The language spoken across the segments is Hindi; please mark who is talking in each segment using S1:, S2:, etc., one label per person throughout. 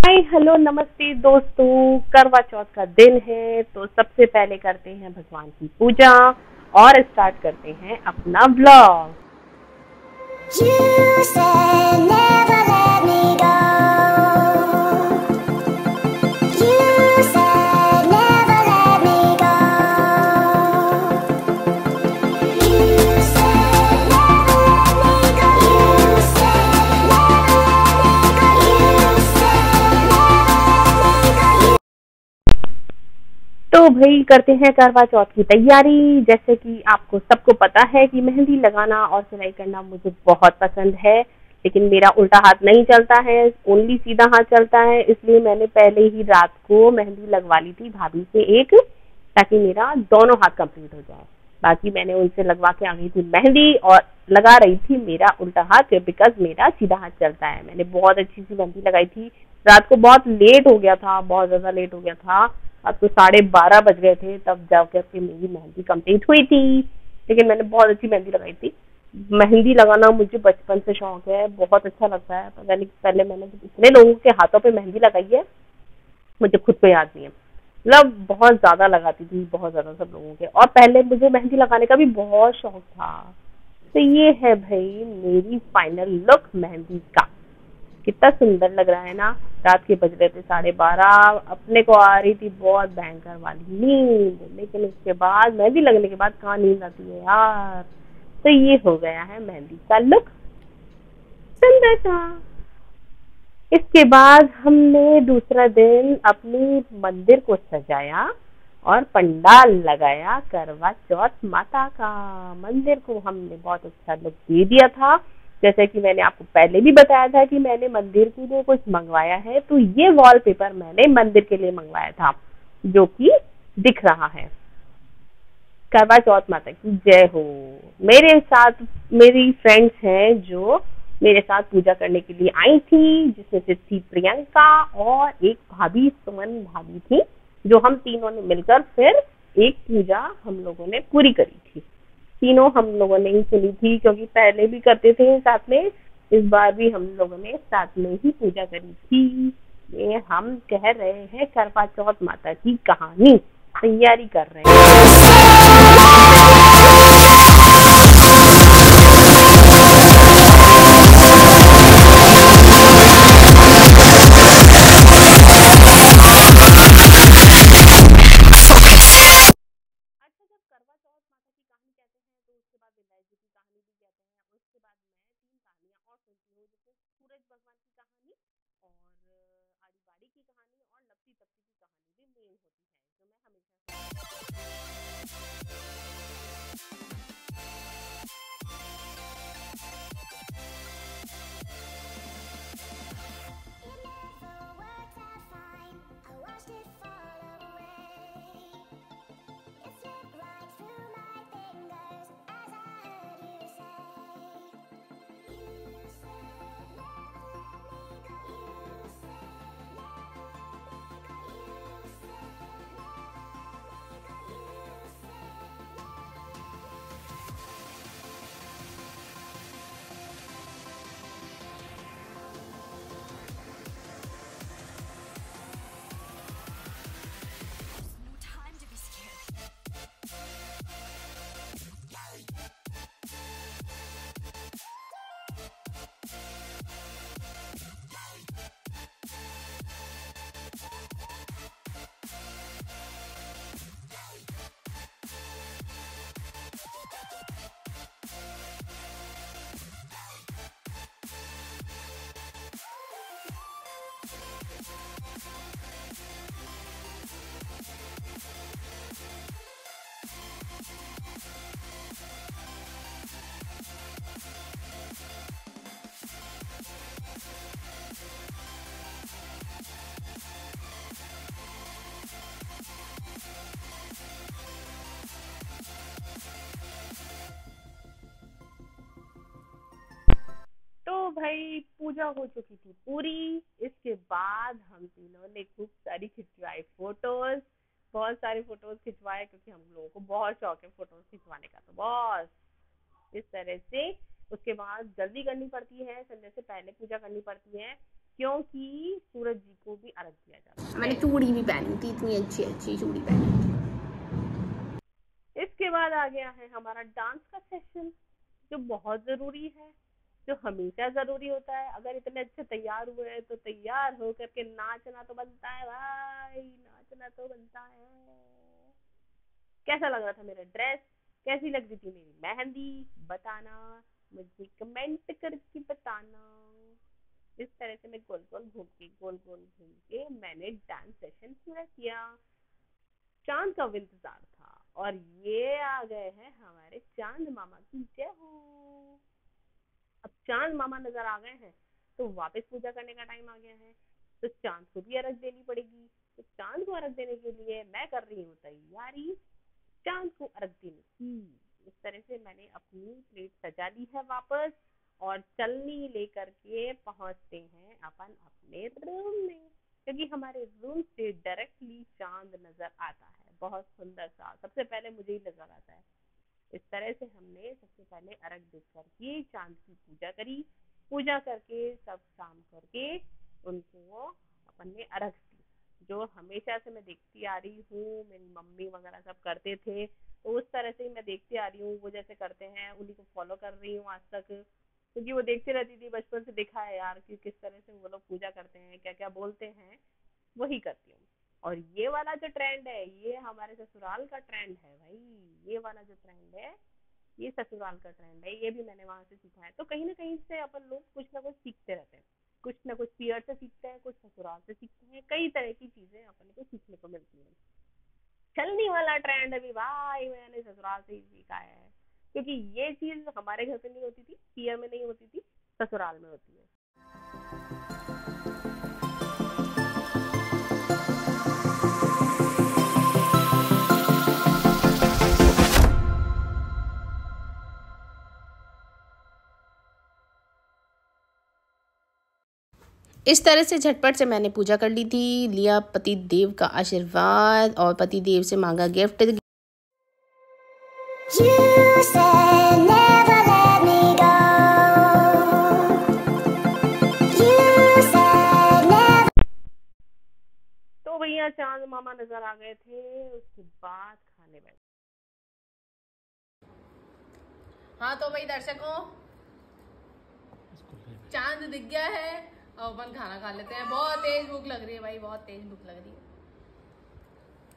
S1: हाय हेलो नमस्ते दोस्तों। करवा चौथ का दिन है तो सबसे पहले करते हैं भगवान की पूजा और स्टार्ट करते हैं अपना ब्लॉग। तो भाई करते हैं करवा चौथ की तैयारी। जैसे कि आपको सबको पता है कि मेहंदी लगाना और सिलाई करना मुझे बहुत पसंद है, लेकिन मेरा उल्टा हाथ नहीं चलता है, ओनली सीधा हाथ चलता है। इसलिए मैंने पहले ही रात को मेहंदी लगवा ली थी भाभी से एक, ताकि मेरा दोनों हाथ कंप्लीट हो जाए। बाकी मैंने उनसे लगवा के आ गई थी मेहंदी और लगा रही थी मेरा उल्टा हाथ, बिकॉज मेरा सीधा हाथ चलता है। मैंने बहुत अच्छी सी मेहंदी लगाई थी। रात को बहुत लेट हो गया था, बहुत ज़्यादा लेट हो गया था। अब तो 12:30 बज गए थे तब जाकर के मेरी मेहंदी कंप्लीट हुई थी, लेकिन मैंने बहुत अच्छी मेहंदी लगाई थी। मेहंदी लगाना मुझे बचपन से शौक है, बहुत अच्छा लगता है। पता नहीं पहले मैंने इतने लोगों के हाथों पे मेहंदी लगाई है, मुझे खुद को याद नहीं है। मतलब बहुत ज़्यादा लगाती थी, बहुत ज़्यादा सब लोगों के। और पहले मुझे मेहंदी लगाने का भी बहुत शौक था। तो ये है भाई मेरी फाइनल लुक मेहंदी का। कितना सुंदर लग रहा है ना। रात के बज रहे थे 12:30, अपने को आ रही थी बहुत भयंकर वाली नींद, लेकिन उसके बाद मेहंदी लगने के बाद कहाँ नींद आती है यार। तो ये हो गया है मेहंदी का लुक, सुंदर सा। इसके बाद हमने दूसरा दिन अपनी मंदिर को सजाया और पंडाल लगाया करवा चौथ माता का। मंदिर को हमने बहुत अच्छा लुक दे दिया था। जैसे कि मैंने आपको पहले भी बताया था कि मैंने मंदिर के लिए कुछ मंगवाया है, तो ये वॉलपेपर मैंने मंदिर के लिए मंगवाया था, जो कि दिख रहा है। करवा चौथ माता की जय हो। मेरे साथ मेरी फ्रेंड्स हैं जो मेरे साथ पूजा करने के लिए आई थी, जिसमें से थी प्रियंका और एक भाभी सुमन भाभी थी, जो हम तीनों ने मिलकर फिर एक पूजा हम लोगों ने पूरी करी थी। तीनों हम लोगों ने ही सुनी थी, क्योंकि पहले भी करते थे साथ में, इस बार भी हम लोगों ने साथ में ही पूजा करी थी। ये हम कह रहे हैं करवा चौथ माता की कहानी, तैयारी कर रहे हैं। अच्छा, जब करवा चौथ माता की कहानी कहते हैं तो उसके बाद विदाई जी की कहानी भी कहते हैं। उसके बाद मैं 3 कहानियाँ और सुनती हूँ, जिसमें सूरज भगवान की कहानी और आड़ी बाड़ी की कहानी और लपसी तपसी की कहानी भी मेन होती है, जो मैं हमेशा तो भाई पूजा हो चुकी थी पूरी। इसके बाद हम तीनों ने खूब सारी खिंचवाई फोटोज, बहुत सारे फोटोज खिंचवाए, क्योंकि हम लोगों को बहुत शौक है फोटोज खिंचवाने का। तो बस इस तरह से उसके बाद जल्दी करनी पड़ती है, संडे से पहले पूजा करनी पड़ती है। क्योंकि सूरज जी को भी अर्घ दिया जाता है।
S2: मैंने चूड़ी भी पहनी थी, इतनी अच्छी अच्छी चूड़ी पहनी थी।
S1: इसके बाद आ गया है हमारा डांस का सेशन, जो बहुत जरूरी है, जो हमेशा जरूरी होता है। अगर इतने अच्छे तैयार हुए हैं तो तैयार हो करके नाचना तो बनता है भाई, नाचना तो बनता है। कैसा लग रहा था मेरा ड्रेस, कैसी लग रही थी मेरी मेहंदी, बताना मुझे कमेंट करके बताना। इस तरह से मैं गोल गोल घूम के मैंने डांस सेशन पूरा किया। चांद का इंतजार था और ये आ गए हैं हमारे चांद मामा की जय हो। अब चांद मामा नजर आ गए हैं तो वापस पूजा करने का टाइम आ गया है, तो चांद को भी अर्घ देनी पड़ेगी। तो चांद को अर्घ देने के लिए मैं कर रही हूँ तैयारी चांद को अर्घ देने की। इस तरह से मैंने अपनी प्लेट सजा ली है वापस, और चलनी लेकर के पहुंचते हैं अपन अपने रूम में, क्योंकि हमारे रूम से डायरेक्टली चांद नजर आता है, बहुत सुंदर सा, सबसे पहले मुझे ही नजर आता है। इस तरह से हमने सबसे पहले अर्घ दे करके चांद की पूजा करी। पूजा करके सब शाम करके उनको अपन ने अर्घ दी, जो हमेशा से मैं देखती आ रही हूँ, मेरी मम्मी वगैरह सब करते थे, तो उस तरह से ही मैं देखती आ रही हूँ। वो जैसे करते हैं उन्हीं को फॉलो कर रही हूँ आज तक, क्योंकि वो देखती रहती थी, बचपन से देखा है यार कि किस तरह से वो लोग पूजा करते हैं, क्या क्या बोलते हैं, वही करती हूँ। और ये वाला जो ट्रेंड है ये हमारे ससुराल का ट्रेंड है भाई, ये वाला जो ट्रेंड है ये ससुराल का ट्रेंड है, ये भी मैंने वहां से सीखा है। तो कहीं ना कहीं से अपन लोग कुछ ना कुछ सीखते रहते हैं, कुछ ना कुछ पीयर से सीखते हैं, कुछ ससुराल से सीखते हैं, कई तरह की चीजें अपन को सीखने को मिलती हैं। चलनी वाला ट्रेंड भी भाई मैंने ससुराल से ही सीखा है, क्योंकि ये चीज हमारे घर पे नहीं होती थी, पीयर में नहीं होती थी, ससुराल में होती है।
S2: इस तरह से झटपट से मैंने पूजा कर ली थी, लिया पति देव का आशीर्वाद और पति देव से मांगा गिफ्ट।
S1: तो भैया चांद मामा नजर आ गए थे, उसके बाद खाने बैठे।
S2: हाँ तो भाई दर्शकों, चांद दिख गया है, अब अपन खाना खा लेते हैं। बहुत तेज भूख लग रही है भाई, बहुत तेज भूख लग रही है।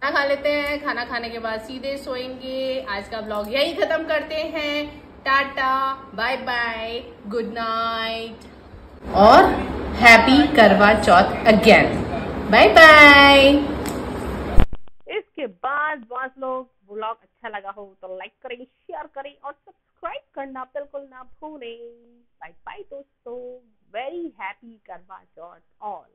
S2: खाना खा लेते हैं, खाना खाने के बाद सीधे सोएंगे। आज का ब्लॉग यही खत्म करते हैं। Tata, bye bye, good night और happy Karva Chauth again. Bye bye.
S1: इसके बाद बॉस लोग ब्लॉग अच्छा लगा हो तो लाइक करें, शेयर करें और सब्सक्राइब करना बिल्कुल ना भूलें। बाय बाय दोस्तों, वेरी हैप्पी करवा चौथ ऑल।